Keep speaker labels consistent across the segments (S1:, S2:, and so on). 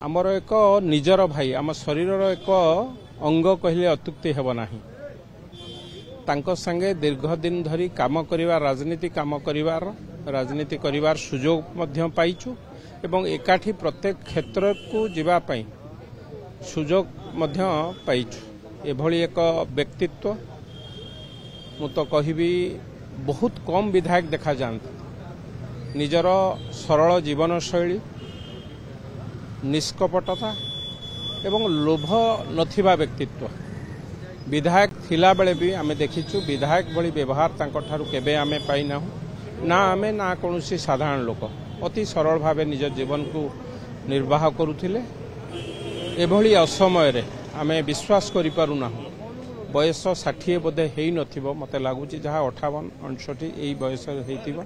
S1: आमर एक निजर भाई आम शरीर एक अंग कहले अत्युक्ति हेब नाही। तांको संगे दीर्घ दिन धरी काम करिवार राजनीति करिवार सुजोग मध्य पाइछु एवं एकाठी प्रत्येक क्षेत्र को जीवा पई सुजोग मध्य पाइछु। एभली एक व्यक्तित्व मु तो कहिबी बहुत कम विधायक देखा जाते। निजर सरल जीवन शैली निष्कपटता एवं लोभ नथिबा व्यक्तित्व विधायक थिला बेले भी आमे देखिछु। विधायक भली व्यवहार तांको ठारू केबे आमे पाई ना आमे ना कोनोसी साधारण लोक अति सरल भावे निज जीवन को निर्वाह करुथिले। एभली असमय रे आमे विश्वास करि पारु ना। बयस 60 बोधे हेई नथिबो मते लागुची, जहा 58 59 एई बयस हेतिबो।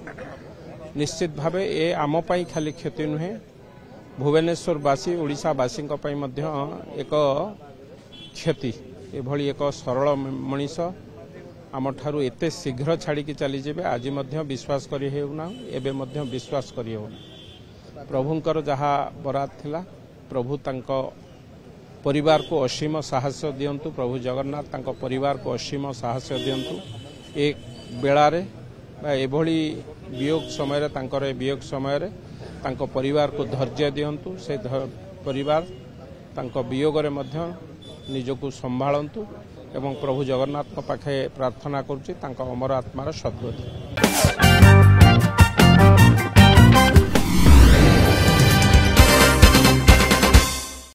S1: निश्चित भावे ए आम पई खाली क्षति नुहे, भुवनेश्वरवासी ओडिशावासी एक क्षति। एभली एक सरल मनीष आम ठारू एते शीघ्र छाड़ी चली जाए आज विश्वास करी हेउना, एबे मध्य विश्वास करी हेउना। प्रभुंकर जहा बरात थिला, प्रभु तांको परिवार को असीम साहस दियंतु। प्रभु जगन्नाथ तांको परिवार को असीम साहस दियंतु। एक बेलारे एभली वियोग समय तांकर वियोग समय तांको परिवार को धैर्य दियंतु। से परिवार तांको वियोग रे मध्य निजको संभाळंतु एवं प्रभु जगन्नाथ पाखे प्रार्थना करुछि तांको अमर आत्मार सद्गति।